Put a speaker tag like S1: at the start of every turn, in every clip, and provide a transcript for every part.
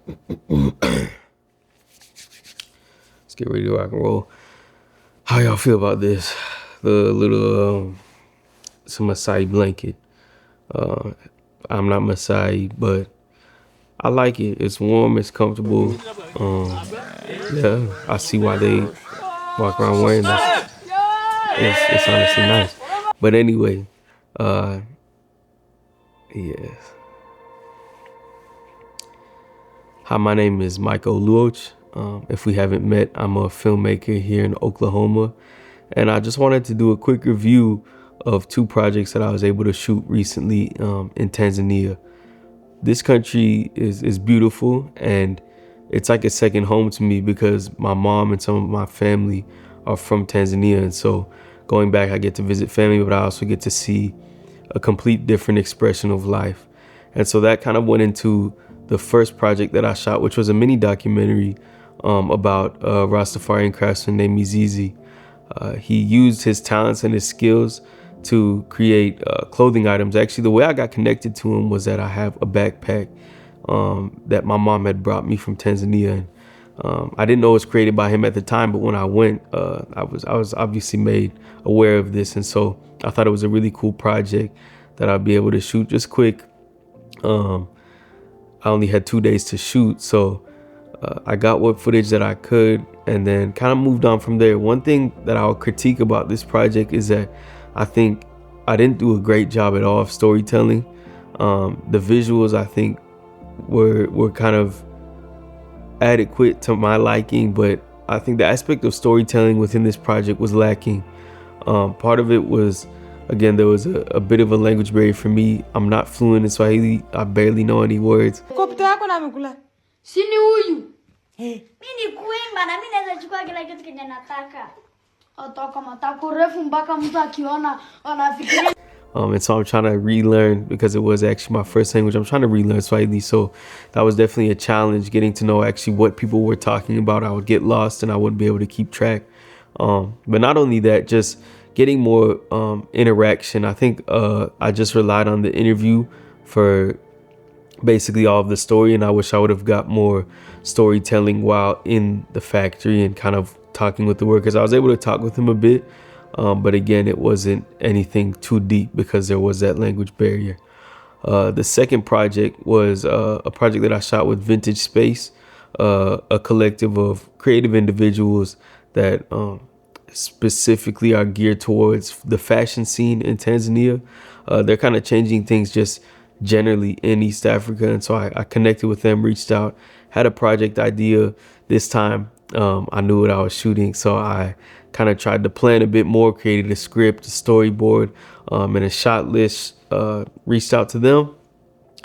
S1: Let's get ready to rock and roll. How y'all feel about this? The little it's a Masai blanket. I'm not Masai, but I like it. It's warm, it's comfortable. Yeah, I see why they walk around wearing this. It's honestly nice. But anyway, yes. Hi, my name is Michael Luoch. If we haven't met, I'm a filmmaker here in Oklahoma. And I just wanted to do a quick review of two projects that I was able to shoot recently in Tanzania. This country is beautiful, and it's like a second home to me because my mom and some of my family are from Tanzania. And so going back, I get to visit family, but I also get to see a complete different expression of life. And so that kind of went into the first project that I shot, which was a mini documentary about a Rastafarian craftsman named Mizizi. He used his talents and his skills to create clothing items. Actually, the way I got connected to him was that I have a backpack that my mom had brought me from Tanzania. And I didn't know it was created by him at the time, but when I went, I was obviously made aware of this. And so I thought it was a really cool project that I'd be able to shoot just quick. I only had 2 days to shoot, so I got what footage that I could and then kind of moved on from there. One thing that I'll critique about this project is that I think I didn't do a great job at all of storytelling. The visuals, I think, were kind of adequate to my liking, but I think the aspect of storytelling within this project was lacking. Part of it was, again, there was a bit of a language barrier for me. I'm not fluent in Swahili. I barely know any words.
S2: Sini huyu. Mimi kuimba na mimi naweza chukua kila kitu kenye nataka. Atoka matako refu mpaka mtu akiona anafikiria.
S1: And so I'm trying to relearn, because it was actually my first language. I'm trying to relearn Swahili. So that was definitely a challenge, getting to know actually what people were talking about. I would get lost and I wouldn't be able to keep track. But not only that, just getting more interaction. I think I just relied on the interview for basically all of the story, and I wish I would have got more storytelling while in the factory and kind of talking with the workers. I was able to talk with them a bit, but again, it wasn't anything too deep because there was that language barrier. The second project was a project that I shot with Vintage Space, a collective of creative individuals that specifically are geared towards the fashion scene in Tanzania. They're kind of changing things just generally in East Africa, and so I connected with them, reached out, had a project idea. This time I knew what I was shooting, so I kind of tried to plan a bit more, created a script, a storyboard, and a shot list. Reached out to them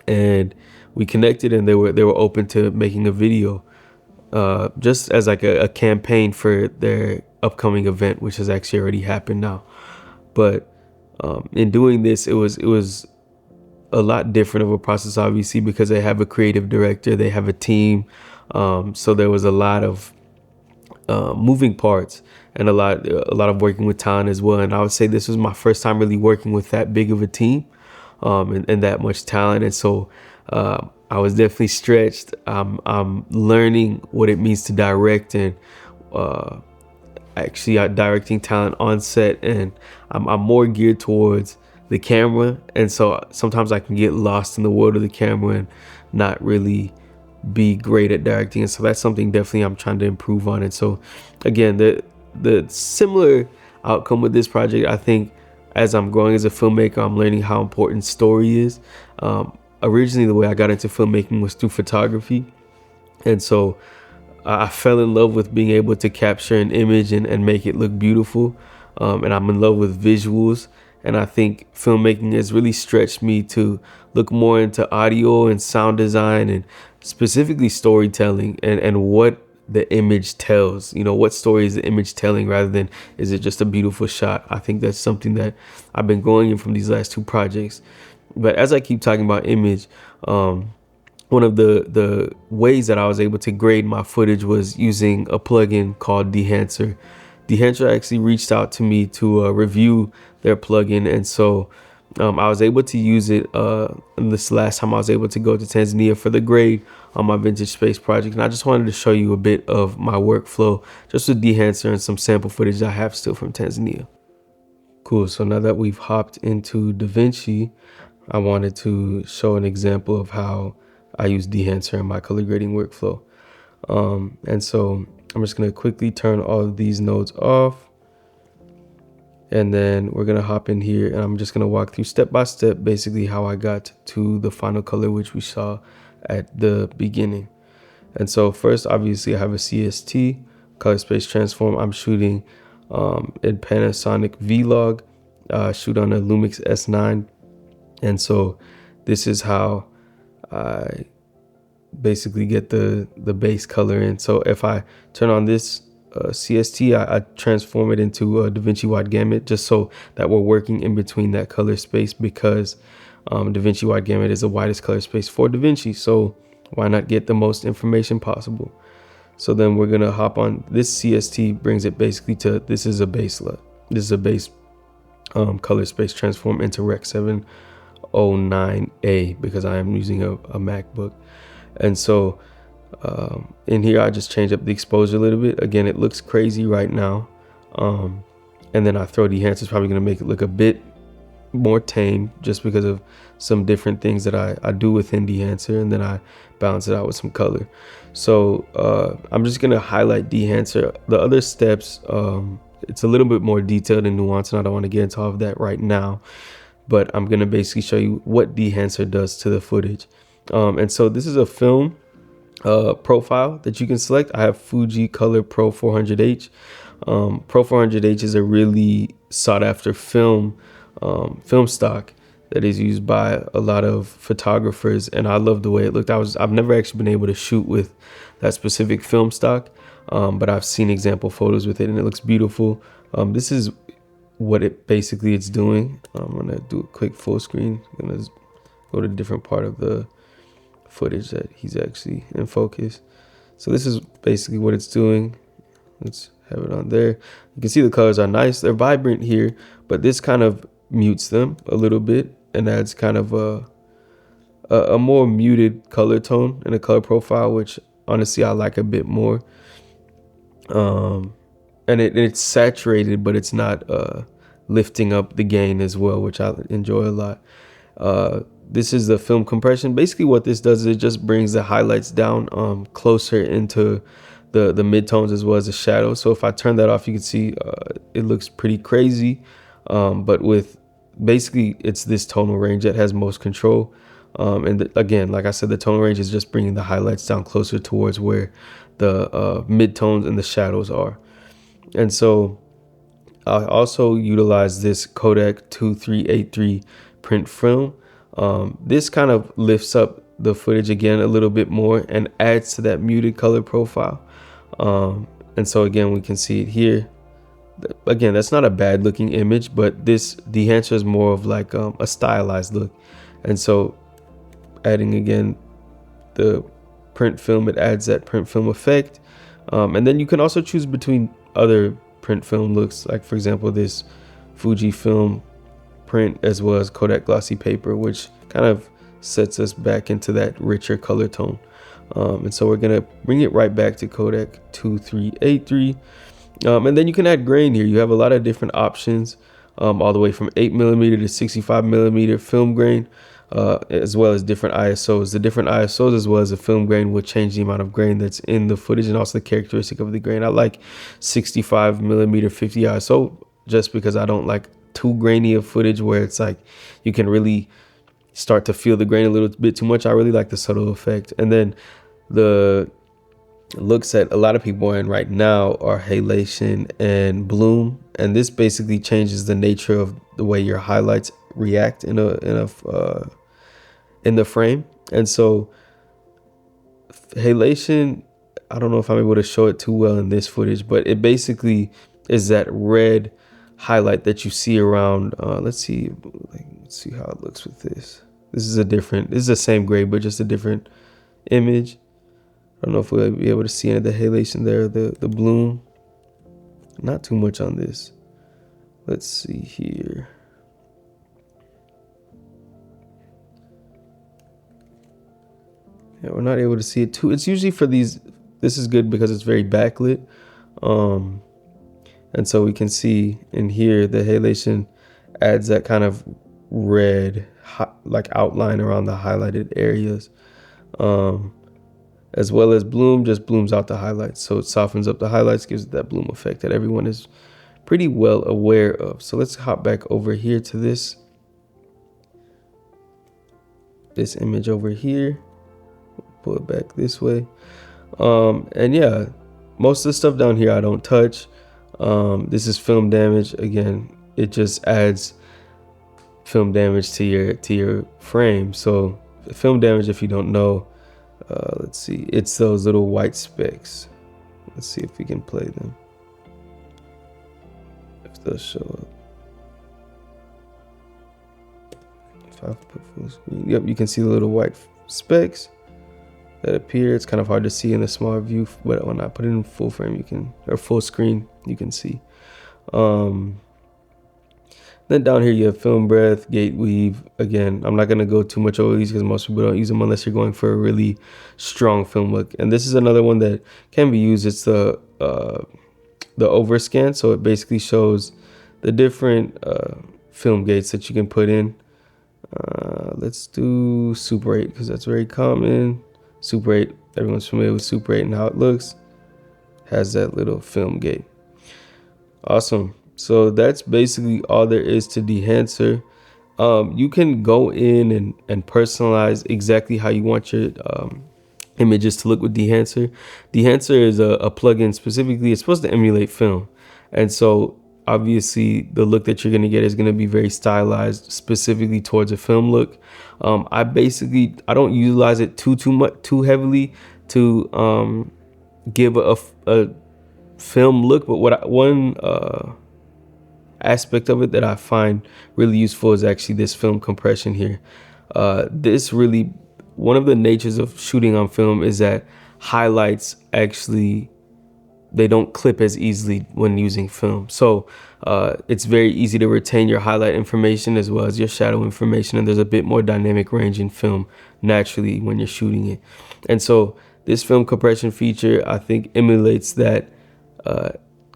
S1: and we connected, and they were open to making a video just as like a campaign for their upcoming event, which has actually already happened now. But in doing this, it was a lot different of a process, obviously, because they have a creative director, they have a team. So there was a lot of moving parts and a lot of working with talent as well. And I would say this was my first time really working with that big of a team and that much talent. And so I was definitely stretched. I'm learning what it means to direct and actually directing talent on set. And I'm more geared towards the camera, and so sometimes I can get lost in the world of the camera and not really be great at directing. And so that's something definitely I'm trying to improve on. And so again, the similar outcome with this project, I think as I'm growing as a filmmaker, I'm learning how important story is. Originally, the way I got into filmmaking was through photography, and so I fell in love with being able to capture an image and make it look beautiful. And I'm in love with visuals. And I think filmmaking has really stretched me to look more into audio and sound design and specifically storytelling and what the image tells. You know, what story is the image telling rather than is it just a beautiful shot? I think that's something that I've been growing in from these last two projects. But as I keep talking about image, one of the ways that I was able to grade my footage was using a plugin called Dehancer. Dehancer actually reached out to me to review their plugin, and so I was able to use it this last time I was able to go to Tanzania for the grade on my vintage space project, and I just wanted to show you a bit of my workflow just with Dehancer and some sample footage I have still from Tanzania. Cool. So now that we've hopped into DaVinci, I wanted to show an example of how I use Dehancer in my color grading workflow. And so I'm just going to quickly turn all of these nodes off. And then we're going to hop in here and I'm just going to walk through step by step basically how I got to the final color, which we saw at the beginning. And so first, obviously, I have a CST, color space transform. I'm shooting in Panasonic Vlog, shoot on a Lumix S9. And so this is how I basically get the base color in. So if I turn on this CST, I transform it into a DaVinci wide gamut just so that we're working in between that color space, because DaVinci wide gamut is the widest color space for DaVinci. So why not get the most information possible? So then we're gonna hop on this CST, brings it basically to, this is a base color space transform into Rec 709A because I am using a MacBook. And so in here, I just change up the exposure a little bit. Again, it looks crazy right now. And then I throw Dehancer. It's probably going to make it look a bit more tame just because of some different things that I do within Dehancer. And then I balance it out with some color. So I'm just going to highlight Dehancer. The other steps, it's a little bit more detailed and nuanced, and I don't want to get into all of that right now. But I'm going to basically show you what Dehancer does to the footage. And so this is a film profile that you can select. I have Fuji Color Pro 400H. Pro 400H is a really sought after film stock that is used by a lot of photographers, and I love the way it looked. I've never actually been able to shoot with that specific film stock, but I've seen example photos with it and it looks beautiful. This is what it's doing. I'm gonna do a quick full screen. I'm gonna go to a different part of the footage that he's actually in focus. So this is basically what it's doing. Let's have it on there. You can see the colors are nice. They're vibrant here, but this kind of mutes them a little bit and adds kind of a more muted color tone and a color profile, which honestly I like a bit more. And it's saturated, but it's not lifting up the gain as well, which I enjoy a lot. This is the film compression. Basically what this does is it just brings the highlights down closer into the midtones as well as the shadows. So if I turn that off, you can see it looks pretty crazy. But with basically it's this tonal range that has most control. Again, like I said, the tonal range is just bringing the highlights down closer towards where the midtones and the shadows are. And so I also utilize this Kodak 2383 print film. This kind of lifts up the footage again a little bit more and adds to that muted color profile. And so again, we can see it here. Again, that's not a bad looking image, but this Dehancer is more of like a stylized look. And so adding again the print film, it adds that print film effect. And then you can also choose between other print film looks, like for example this Fuji film print as well as Kodak glossy paper, which kind of sets us back into that richer color tone. And so we're gonna bring it right back to Kodak 2383. And then you can add grain here. You have a lot of different options, all the way from 8mm to 65mm film grain, as well as different ISOs. The different ISOs as well as the film grain will change the amount of grain that's in the footage and also the characteristic of the grain. I like 65mm 50 ISO just because I don't like too grainy of footage where it's like you can really start to feel the grain a little bit too much. I really like the subtle effect. And then the looks that a lot of people are in right now are halation and bloom, and this basically changes the nature of the way your highlights react in the frame. And so halation, I don't know if I'm able to show it too well in this footage, but it basically is that red highlight that you see around. Let's see how it looks with this. This is the same grade but just a different image. I don't know if we'll be able to see any of the halation there, the bloom. Not too much on this. Let's see here. Yeah, we're not able to see it too. It's usually for these. This is good because it's very backlit. Um, and so we can see in here the halation adds that kind of red like outline around the highlighted areas. As well as bloom just blooms out the highlights. So it softens up the highlights, gives it that bloom effect that everyone is pretty well aware of. So let's hop back over here to this image over here. Pull it back this way. And yeah, most of the stuff down here I don't touch. This is film damage. Again, it just adds film damage to your frame. So film damage, if you don't know, let's see, it's those little white specks. Let's see if we can play them, if they'll show up. If I put full screen, yep, you can see the little white specks that appear. It's kind of hard to see in the small view, but when I put it in full frame, you can, or full screen, you can see. Then down here you have film breadth, gate weave. Again, I'm not going to go too much over these because most people don't use them unless you're going for a really strong film look. And this is another one that can be used. It's the overscan. So it basically shows the different film gates that you can put in. Let's do Super 8 because that's very common. Super 8, everyone's familiar with Super 8 and how it looks. Has that little film gate. Awesome. So that's basically all there is to Dehancer. You can go in and personalize exactly how you want your images to look with Dehancer. Dehancer is a plugin specifically. It's supposed to emulate film. And so obviously the look that you're going to get is going to be very stylized specifically towards a film look. I don't utilize it too heavily to give a film look, but one aspect of it that I find really useful is actually this film compression here. This really, one of the natures of shooting on film is that highlights actually, they don't clip as easily when using film. So it's very easy to retain your highlight information as well as your shadow information, and there's a bit more dynamic range in film naturally when you're shooting it. And so this film compression feature, I think, emulates that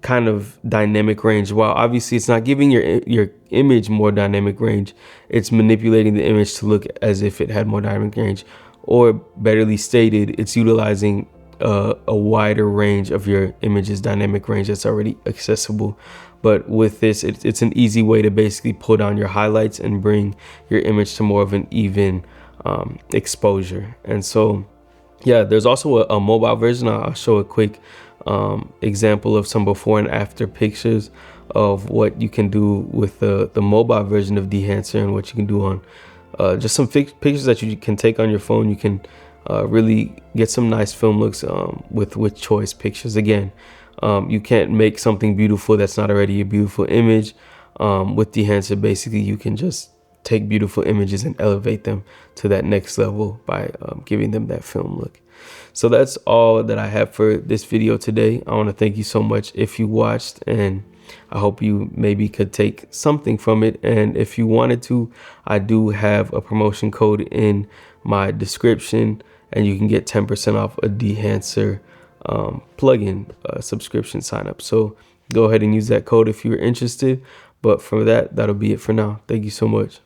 S1: kind of dynamic range. While obviously it's not giving your image more dynamic range, it's manipulating the image to look as if it had more dynamic range, or betterly stated, it's utilizing a wider range of your image's dynamic range that's already accessible. But with this, it's an easy way to basically pull down your highlights and bring your image to more of an even exposure. And so yeah, there's also a mobile version. I'll show a quick example of some before and after pictures of what you can do with the mobile version of Dehancer and what you can do on just some pictures that you can take on your phone. You can really get some nice film looks with choice pictures. Again, you can't make something beautiful that's not already a beautiful image. With Dehancer, basically you can just take beautiful images and elevate them to that next level by giving them that film look. So that's all that I have for this video today. I want to thank you so much if you watched, and I hope you maybe could take something from it. And if you wanted to, I do have a promotion code in my description, and you can get 10% off a Dehancer plugin subscription sign up. So go ahead and use that code if you're interested. But for that, that'll be it for now. Thank you so much.